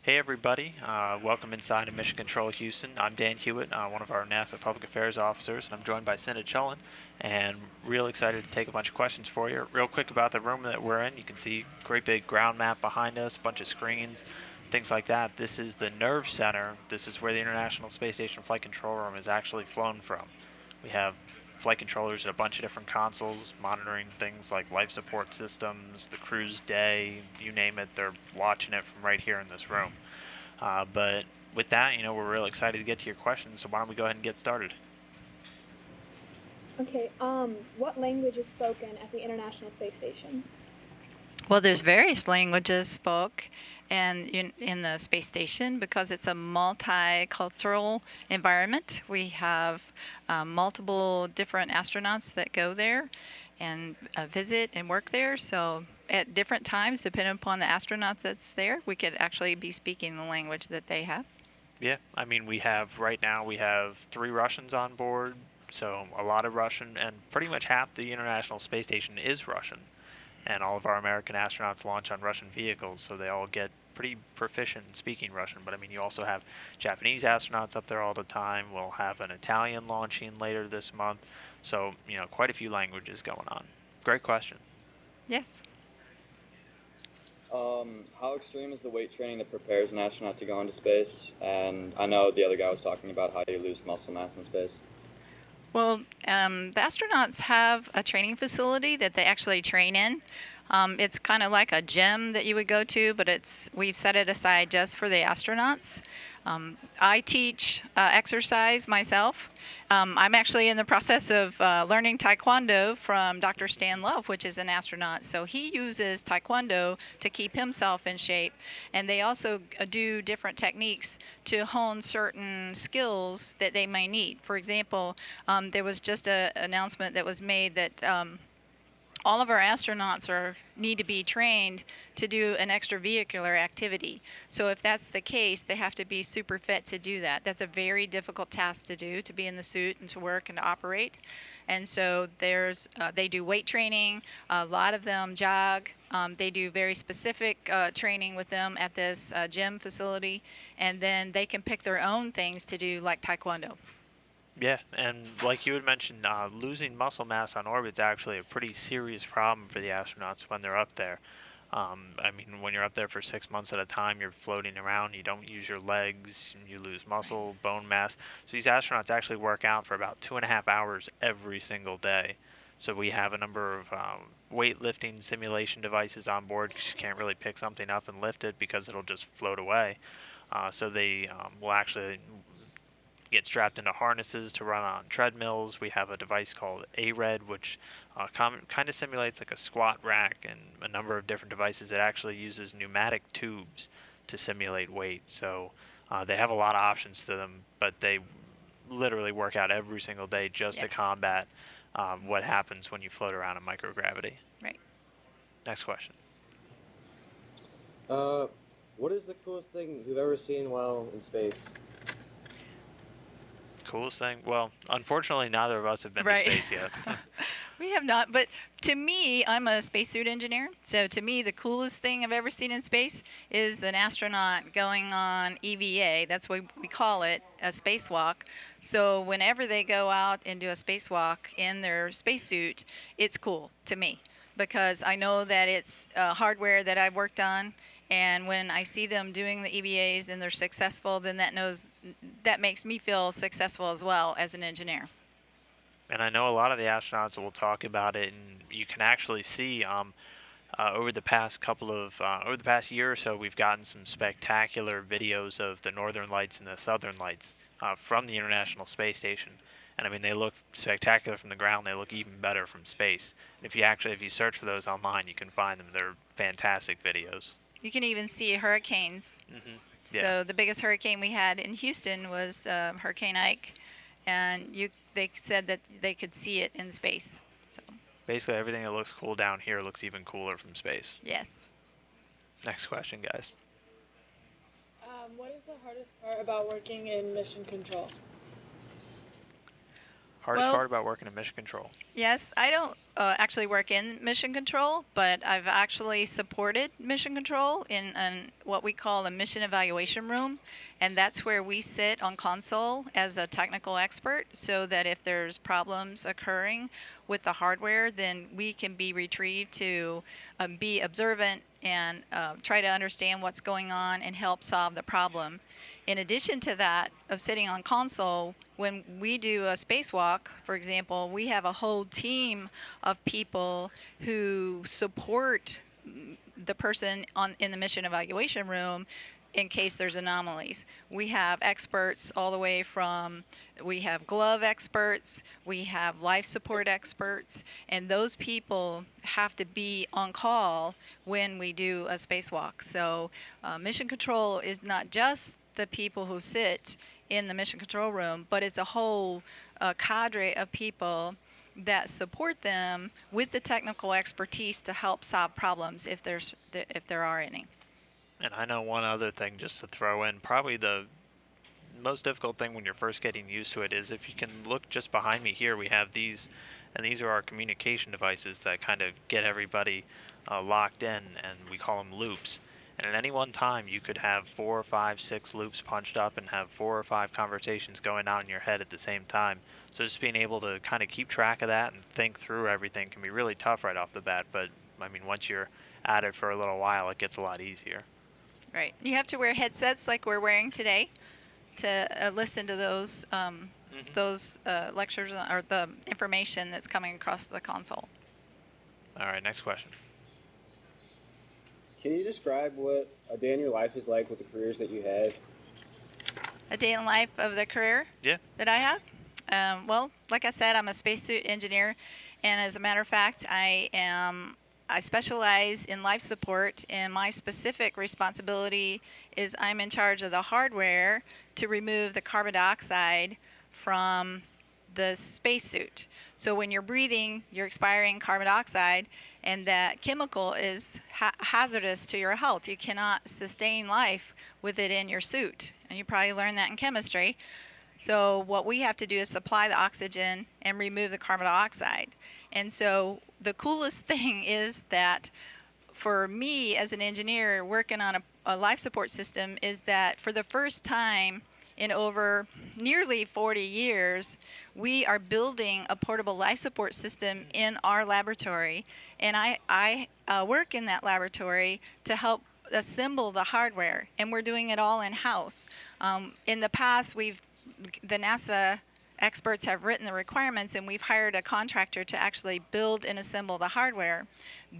Hey everybody, welcome inside of Mission Control Houston. I'm Dan Hewitt, one of our NASA Public Affairs officers, and I'm joined by Cinda Chullen, and real excited to take a bunch of questions for you. Real quick about the room that we're in, you can see great big ground map behind us, a bunch of screens, things like that. This is the Nerve Center. This is where the International Space Station Flight Control Room is actually flown from. We have flight controllers at a bunch of different consoles monitoring things like life support systems, the crew's day, you name it, they're watching it from right here in this room. But with that, we're real excited to get to your questions, so why don't we go ahead and get started? Okay, what language is spoken at the International Space Station? Well, there's various languages spoke and in the space station because it's a multicultural environment. We have multiple different astronauts that go there and visit and work there. So at different times, depending upon the astronaut that's there, we could actually be speaking the language that they have. Yeah, I mean, right now, we have 3 Russians on board, so a lot of Russian, and pretty much half the International Space Station is Russian. And all of our American astronauts launch on Russian vehicles, so they all get pretty proficient in speaking Russian. But I mean, you also have Japanese astronauts up there all the time. We'll have an Italian launching later this month. So, quite a few languages going on. Great question. Yes. How extreme is the weight training that prepares an astronaut to go into space? And I know the other guy was talking about how you lose muscle mass in space. Well, the astronauts have a training facility that they actually train in. It's kind of like a gym that you would go to, but we've set it aside just for the astronauts. I teach exercise myself. I'm actually in the process of learning Taekwondo from Dr. Stan Love, which is an astronaut. So he uses Taekwondo to keep himself in shape. And they also do different techniques to hone certain skills that they may need. For example, there was just an announcement that was made that all of our astronauts need to be trained to do an extravehicular activity. So if that's the case, they have to be super fit to do that. That's a very difficult task to do, to be in the suit and to work and to operate. And so they do weight training. A lot of them jog. They do very specific training with them at this gym facility. And then they can pick their own things to do, like Taekwondo. Yeah, and like you had mentioned, losing muscle mass on orbit is actually a pretty serious problem for the astronauts when they're up there. I mean, when you're up there for 6 months at a time, you're floating around, you don't use your legs, you lose muscle, bone mass. So these astronauts actually work out for about 2.5 hours every single day. So we have a number of weightlifting simulation devices on board because you can't really pick something up and lift it because it'll just float away. So they will actually get strapped into harnesses to run on treadmills. We have a device called ARED, which kind of simulates like a squat rack, and a number of different devices that actually uses pneumatic tubes to simulate weight. So they have a lot of options to them, but they literally work out every single day just to combat what happens when you float around in microgravity. Right. Next question. What is the coolest thing you've ever seen while in space? Coolest thing? Well, unfortunately, neither of us have been to space yet. We have not, but to me, I'm a spacesuit engineer. So to me, the coolest thing I've ever seen in space is an astronaut going on EVA. That's what we call it, a spacewalk. So whenever they go out and do a spacewalk in their spacesuit, it's cool to me because I know that it's hardware that I've worked on. And when I see them doing the EVAs and they're successful, then that makes me feel successful as well as an engineer. And I know a lot of the astronauts will talk about it, and you can actually see over the past year or so, we've gotten some spectacular videos of the northern lights and the southern lights from the International Space Station. And I mean, they look spectacular from the ground. They look even better from space. If you search for those online, you can find them. They're fantastic videos. You can even see hurricanes. Mm-hmm. Yeah. So the biggest hurricane we had in Houston was Hurricane Ike, and they said that they could see it in space. So basically, everything that looks cool down here looks even cooler from space. Yes. Next question, guys. What is the hardest part about working in mission control? Hardest Well, part about working in mission control? yes, I don't actually work in mission control, but I've actually supported mission control in what we call a mission evaluation room, and that's where we sit on console as a technical expert, so that if there's problems occurring with the hardware, then we can be retrieved to be observant and try to understand what's going on and help solve the problem. In addition to that, of sitting on console, when we do a spacewalk, for example, we have a whole team of people who support the person in the mission evaluation room in case there's anomalies. We have experts all the way from, we have glove experts, we have life support experts, and those people have to be on call when we do a spacewalk. So mission control is not just the people who sit in the mission control room, but it's a whole cadre of people that support them with the technical expertise to help solve problems if there are any. And I know one other thing just to throw in, probably the most difficult thing when you're first getting used to it is if you can look just behind me here, we have these, and these are our communication devices that kind of get everybody locked in, and we call them loops. And at any one time, you could have 4 or 5, 6 loops punched up and have 4 or 5 conversations going on in your head at the same time. So just being able to kind of keep track of that and think through everything can be really tough right off the bat. But I mean, once you're at it for a little while, it gets a lot easier. Right. You have to wear headsets like we're wearing today to listen to those lectures or the information that's coming across the console. All right, next question. Can you describe what a day in your life is like with the careers that you have? A day in life of the career that I have? Well, like I said, I'm a spacesuit engineer, and as a matter of fact, I specialize in life support, and my specific responsibility is I'm in charge of the hardware to remove the carbon dioxide from the spacesuit. So when you're breathing, you're expiring carbon dioxide, and that chemical is hazardous to your health. You cannot sustain life with it in your suit, and you probably learned that in chemistry. So what we have to do is supply the oxygen and remove the carbon dioxide. And so the coolest thing is that for me as an engineer working on a life support system is that for the first time in over nearly 40 years, we are building a portable life support system in our laboratory. And I work in that laboratory to help assemble the hardware, and we're doing it all in-house. In the past, the NASA experts have written the requirements, and we've hired a contractor to actually build and assemble the hardware.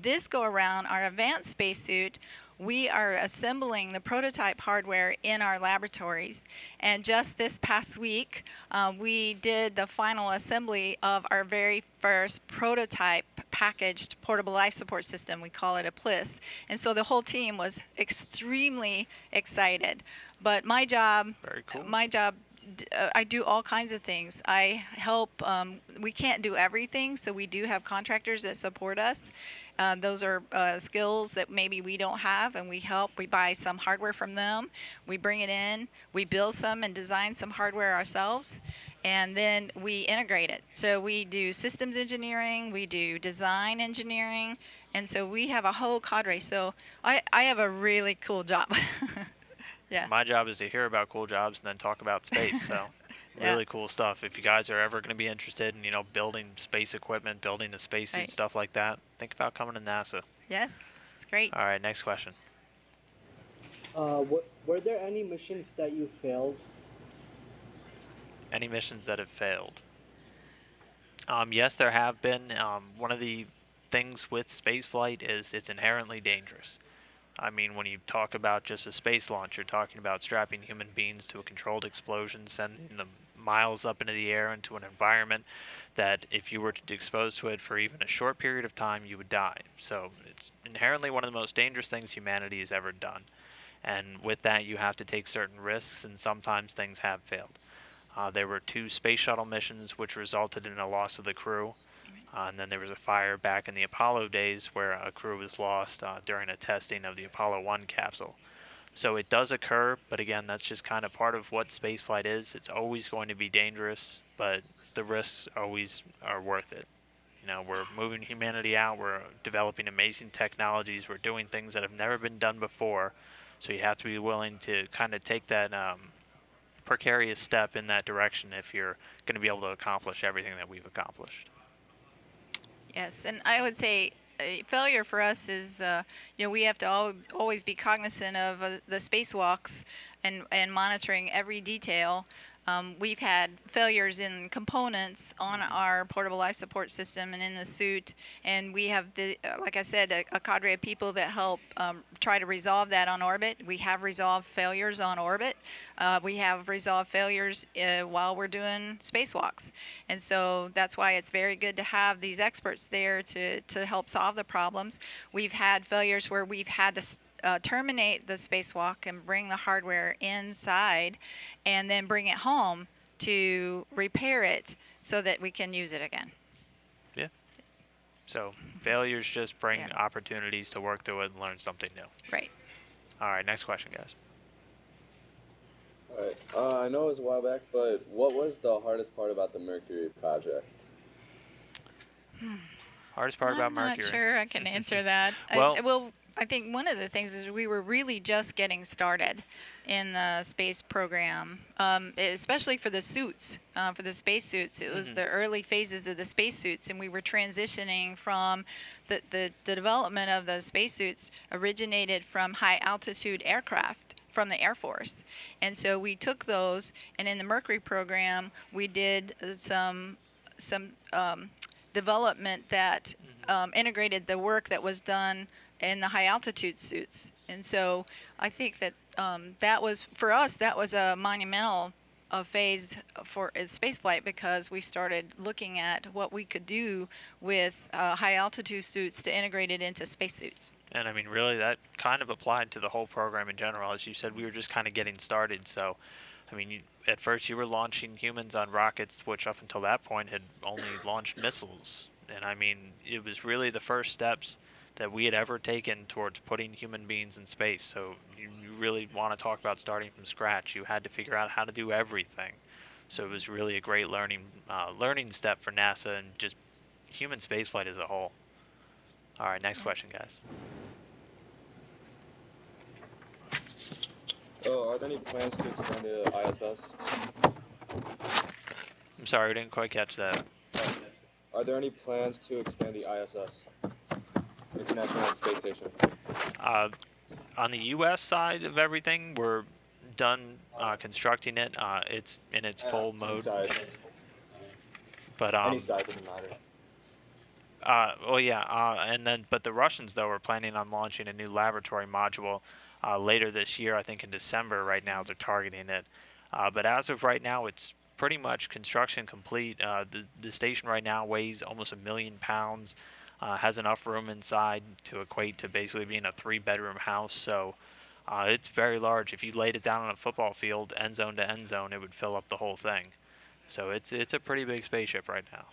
This go around, our advanced spacesuit, we are assembling the prototype hardware in our laboratories. And just this past week, we did the final assembly of our very first prototype packaged portable life support system. We call it a PLIS. And so the whole team was extremely excited. But my job, Very cool. I do all kinds of things. I help, we can't do everything, so we do have contractors that support us. Those are skills that maybe we don't have, and we help. We buy some hardware from them. We bring it in. We build some and design some hardware ourselves, and then we integrate it. So we do systems engineering, we do design engineering, and so we have a whole cadre. So I have a really cool job. Yeah. My job is to hear about cool jobs and then talk about space. So Yeah. really cool stuff. If you guys are ever going to be interested in, building space equipment, building a spacesuit, Right. stuff like that, think about coming to NASA. Yes, it's great. All right, next question. Were there any missions that you failed? Any missions that have failed? Yes, there have been. One of the things with spaceflight is it's inherently dangerous. I mean, when you talk about just a space launch, you're talking about strapping human beings to a controlled explosion, sending them miles up into the air into an environment that if you were to be exposed to it for even a short period of time, you would die. So it's inherently one of the most dangerous things humanity has ever done. And with that, you have to take certain risks, and sometimes things have failed. There were 2 space shuttle missions which resulted in a loss of the crew. And then there was a fire back in the Apollo days where a crew was lost during a testing of the Apollo 1 capsule. So it does occur, but again, that's just kind of part of what spaceflight is. It's always going to be dangerous, but the risks always are worth it. You know, we're moving humanity out, we're developing amazing technologies, we're doing things that have never been done before. So you have to be willing to kind of take that precarious step in that direction if you're going to be able to accomplish everything that we've accomplished. Yes, and I would say failure for us is, we have to always be cognizant of the spacewalks and monitoring every detail. We've had failures in components on our portable life support system and in the suit, and we have, like I said, a cadre of people that help try to resolve that on orbit. We have resolved failures on orbit. We have resolved failures while we're doing spacewalks. And so that's why it's very good to have these experts there to help solve the problems. We've had failures where we've had to terminate the spacewalk and bring the hardware inside and then bring it home to repair it so that we can use it again. Yeah. So failures just bring opportunities to work through it and learn something new. Right. All right, next question, guys. All right. I know it was a while back, but what was the hardest part about the Mercury project? Hardest part about Mercury? I'm not sure I can answer that. Well, I think one of the things is we were really just getting started in the space program, especially for the suits, for the spacesuits. It was the early phases of the spacesuits, and we were transitioning from the development of the spacesuits originated from high altitude aircraft from the Air Force. And so we took those, and in the Mercury program, we did some development that integrated the work that was done in the high altitude suits. And so I think that that was, for us, that was a monumental phase for spaceflight, because we started looking at what we could do with high altitude suits to integrate it into spacesuits. And I mean, really, that kind of applied to the whole program in general. As you said, we were just kind of getting started. So, I mean, at first you were launching humans on rockets, which up until that point had only launched missiles. And I mean, it was really the first steps that we had ever taken towards putting human beings in space. So you really want to talk about starting from scratch. You had to figure out how to do everything. So it was really a great learning step for NASA and just human spaceflight as a whole. All right, next question, guys. Are there any plans to expand the ISS? I'm sorry, we didn't quite catch that. Are there any plans to expand the ISS, International Space Station? On the U.S. side of everything, we're done constructing it. It's in its full mode. But any side doesn't matter. But the Russians, though, are planning on launching a new laboratory module later this year. I think in December. Right now, they're targeting it. But as of right now, it's pretty much construction complete. The station right now weighs almost 1 million pounds. Has enough room inside to equate to basically being a 3-bedroom house. So it's very large. If you laid it down on a football field, end zone to end zone, it would fill up the whole thing. So it's a pretty big spaceship right now.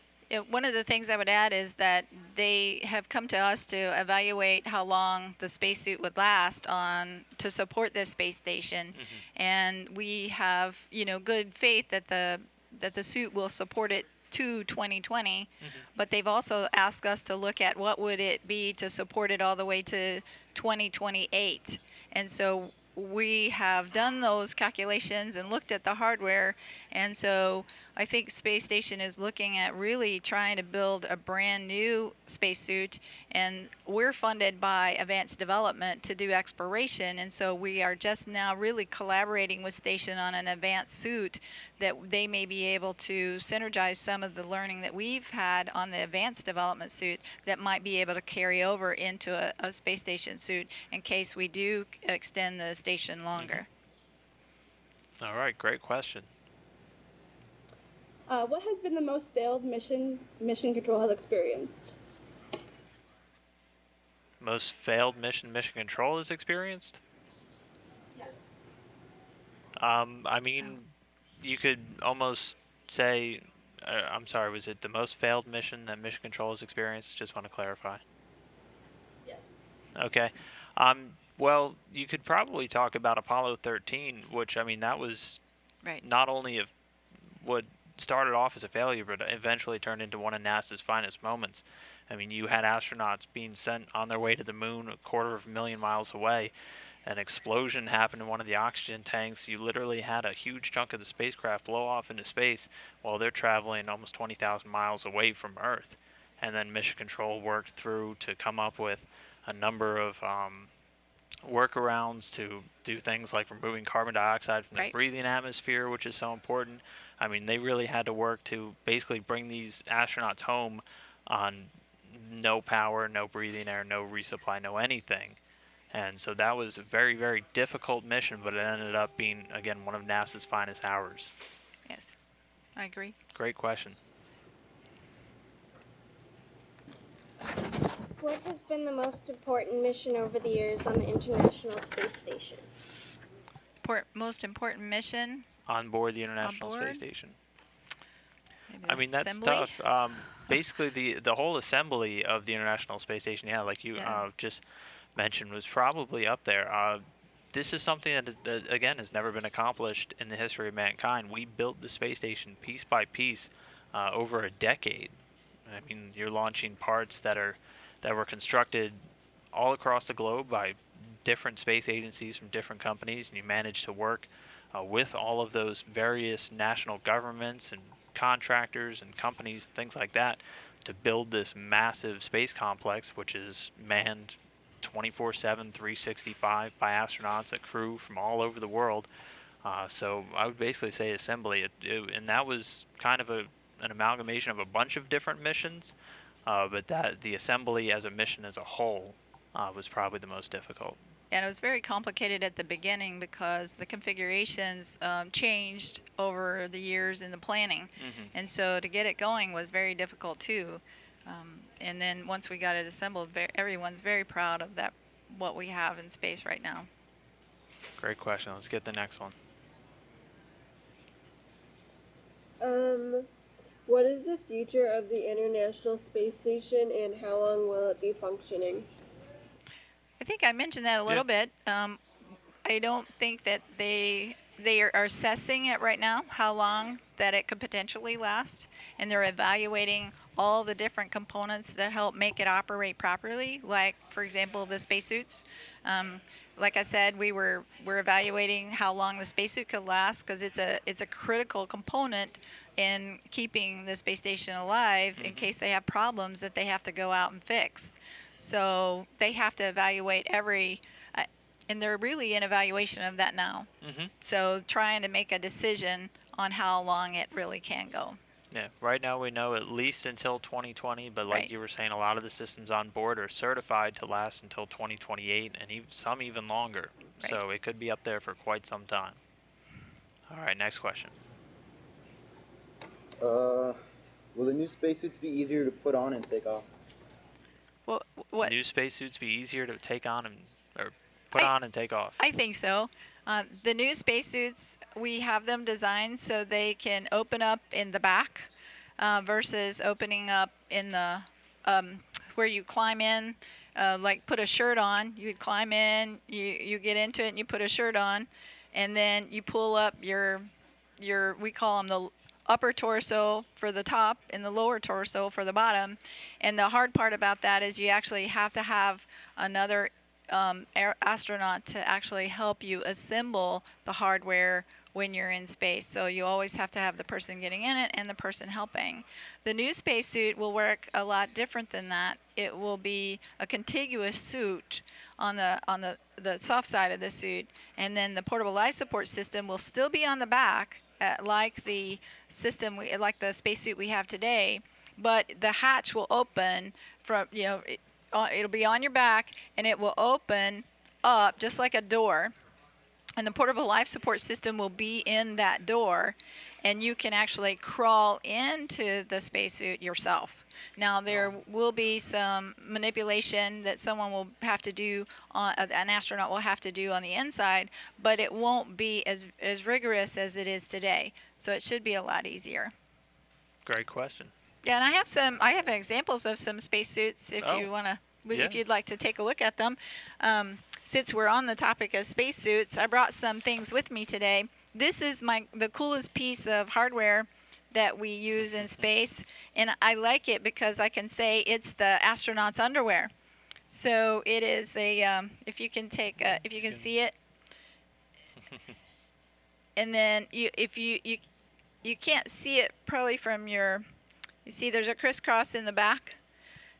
One of the things I would add is that they have come to us to evaluate how long the spacesuit would last to support this space station, and we have good faith that the suit will support it to 2020. But they've also asked us to look at what would it be to support it all the way to 2028, and so we have done those calculations and looked at the hardware, and so I think Space Station is looking at really trying to build a brand new spacesuit, and we're funded by advanced development to do exploration, and so we are just now really collaborating with Station on an advanced suit that they may be able to synergize some of the learning that we've had on the advanced development suit that might be able to carry over into a Space Station suit in case we do extend the station longer. All right, great question. What has been the most failed mission control has experienced? Most failed mission control has experienced? Yes. I mean, you could almost say, I'm sorry, was it the most failed mission that mission control has experienced? Just want to clarify. Yes. Okay. Well, you could probably talk about Apollo 13, which, I mean, that was not only what started off as a failure, but eventually turned into one of NASA's finest moments. I mean, you had astronauts being sent on their way to the moon 250,000 miles away. An explosion happened in one of the oxygen tanks. You literally had a huge chunk of the spacecraft blow off into space while they're traveling almost 20,000 miles away from Earth. And then Mission Control worked through to come up with a number of workarounds to do things like removing carbon dioxide from the Right. breathing atmosphere, which is so important. I mean, they really had to work to basically bring these astronauts home on no power, no breathing air, no resupply, no anything. And so that was a very, very difficult mission, but it ended up being, again, one of NASA's finest hours. Yes, I agree. Great question. What has been the most important mission over the years on the International Space Station? Most important mission On board the International on board? Space Station. Maybe I mean, that's assembly? tough. Basically, the whole assembly of the International Space Station, yeah, like you Yeah. just mentioned, was probably up there. This is something that, again, has never been accomplished in the history of mankind. We built the space station piece by piece over a decade. I mean, you're launching parts that were constructed all across the globe by different space agencies from different companies, and you managed to work with all of those various national governments and contractors and companies, things like that, to build this massive space complex, which is manned 24/7, 365 by astronauts, a crew from all over the world. So I would basically say assembly, and that was kind of an amalgamation of a bunch of different missions, but that the assembly as a mission as a whole was probably the most difficult. And it was very complicated at the beginning because the configurations changed over the years in the planning. And so to get it going was very difficult too. And then once we got it assembled, everyone's very proud of that, what we have in space right now. Great question. Let's get the next one. What is the future of the International Space Station and how long will it be functioning? I think I mentioned that a little bit. I don't think that they are assessing it right now, how long that it could potentially last, and they're evaluating all the different components that help make it operate properly, like, for example, the spacesuits. Like I said, we're evaluating how long the spacesuit could last because it's a critical component in keeping the space station alive in case they have problems that they have to go out and fix. So they have to evaluate and they're really in evaluation of that now. So trying to make a decision on how long it really can go. Yeah, right now we know at least until 2020, but like you were saying, a lot of the systems on board are certified to last until 2028, and some even longer. Right. So it could be up there for quite some time. All right, next question. Will the new spacesuits be easier to put on and take off? What? New spacesuits be easier to take on or put on and take off? I think so. The new spacesuits, we have them designed so they can open up in the back versus opening up in the where you climb in, like put a shirt on. You would climb in, you get into it, and you put a shirt on, and then you pull up your we call them the upper torso for the top and the lower torso for the bottom. And the hard part about that is you actually have to have another astronaut to actually help you assemble the hardware when you're in space. So you always have to have the person getting in it and the person helping. The new spacesuit will work a lot different than that. It will be a contiguous suit on the soft side of the suit, and then the portable life support system will still be on the back, like the system like the spacesuit we have today, but the hatch will open from it'll be on your back, and it will open up just like a door, and the portable life support system will be in that door, and you can actually crawl into the spacesuit yourself. Now there will be some manipulation that someone will have to do, an astronaut will have to do on the inside, but it won't be as rigorous as it is today. So it should be a lot easier. Great question. Yeah, and I have examples of some spacesuits if you want to. If you'd like to take a look at them. Since we're on the topic of spacesuits, I brought some things with me today. This is the coolest piece of hardware that we use in space, and I like it because I can say it's the astronaut's underwear. So it is a, if you can take, if you can see it, and then you can't see it probably from your, you see there's a crisscross in the back.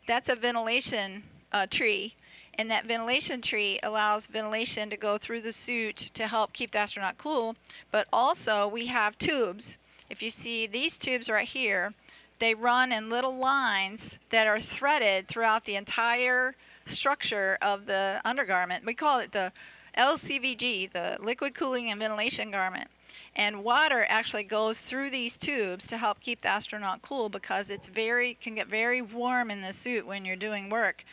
That's a ventilation tree, and that ventilation tree allows ventilation to go through the suit to help keep the astronaut cool. But also we have tubes. If you see these tubes right here, they run in little lines that are threaded throughout the entire structure of the undergarment. We call it the LCVG, the liquid cooling and ventilation garment. And water actually goes through these tubes to help keep the astronaut cool, because it's can get very warm in the suit when you're doing work,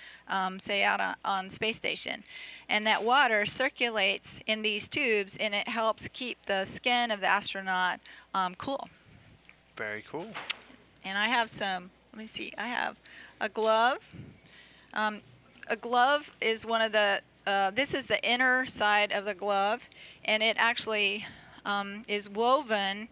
say out on space station. And that water circulates in these tubes, and it helps keep the skin of the astronaut cool. Very cool. And I have some, let me see, I have a glove. A glove is one of the, this is the inner side of the glove, and it actually is woven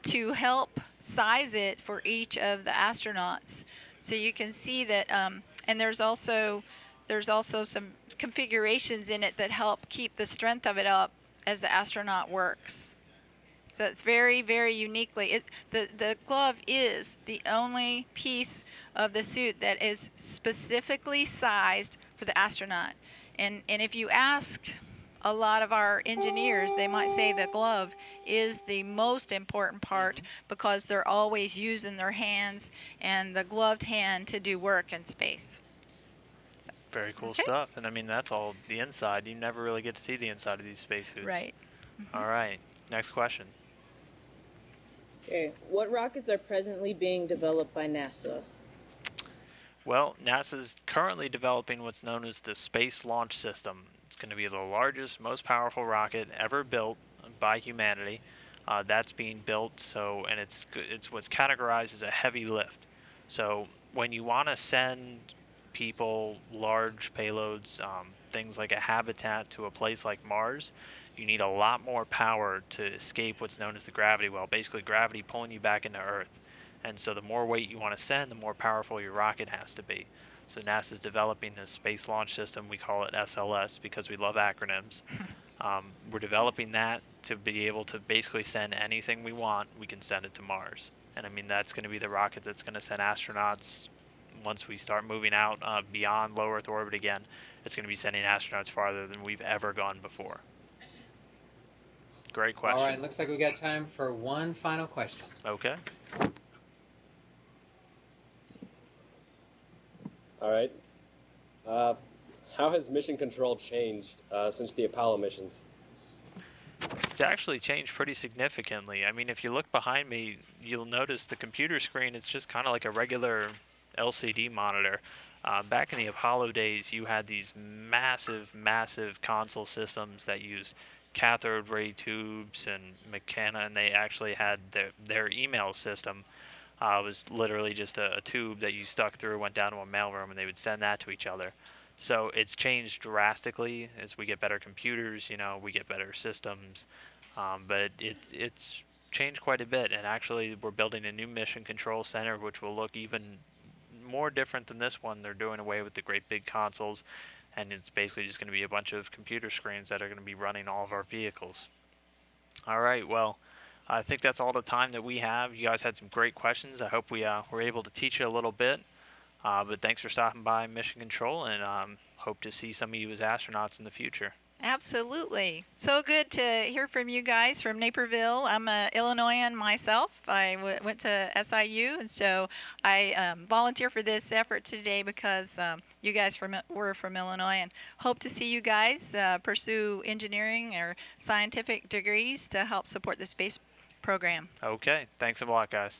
to help size it for each of the astronauts. So you can see that, and there's also some configurations in it that help keep the strength of it up as the astronaut works. So it's very, very uniquely, the glove is the only piece of the suit that is specifically sized for the astronaut. And if you ask a lot of our engineers, they might say the glove is the most important part, because they're always using their hands and the gloved hand to do work in space. So, very cool stuff. And I mean, that's all the inside. You never really get to see the inside of these spacesuits. Right. All right. Next question. Okay. What rockets are presently being developed by NASA? Well, NASA's currently developing what's known as the Space Launch System. It's going to be the largest, most powerful rocket ever built by humanity. That's being built, and it's what's categorized as a heavy lift. So when you want to send people large payloads, things like a habitat to a place like Mars, you need a lot more power to escape what's known as the gravity well, basically gravity pulling you back into Earth. And so the more weight you want to send, the more powerful your rocket has to be. So NASA's developing this Space Launch System. We call it SLS because we love acronyms. We're developing that to be able to basically send anything we want. We can send it to Mars. And I mean, that's going to be the rocket that's going to send astronauts, once we start moving out beyond low Earth orbit again. It's going to be sending astronauts farther than we've ever gone before. Great question. All right, looks like we got time for one final question. Okay. All right. How has mission control changed since the Apollo missions? It's actually changed pretty significantly. I mean, if you look behind me, you'll notice the computer screen is just kind of like a regular LCD monitor. Back in the Apollo days, you had these massive, massive console systems that used cathode ray tubes and mechana, and they actually had their email system. Was literally just a tube that you stuck through, went down to a mailroom, and they would send that to each other. So it's changed drastically as we get better computers, we get better systems, but it's changed quite a bit. And actually, we're building a new mission control center, which will look even more different than this one. They're doing away with the great big consoles, and it's basically just going to be a bunch of computer screens that are going to be running all of our vehicles. All right, well, I think that's all the time that we have. You guys had some great questions. I hope we were able to teach you a little bit. But thanks for stopping by Mission Control, and hope to see some of you as astronauts in the future. Absolutely. So good to hear from you guys from Naperville. I'm an Illinoisan myself. I went to SIU, and so I volunteer for this effort today because you guys were from Illinois, and hope to see you guys pursue engineering or scientific degrees to help support the space program. Okay. Thanks a lot, guys.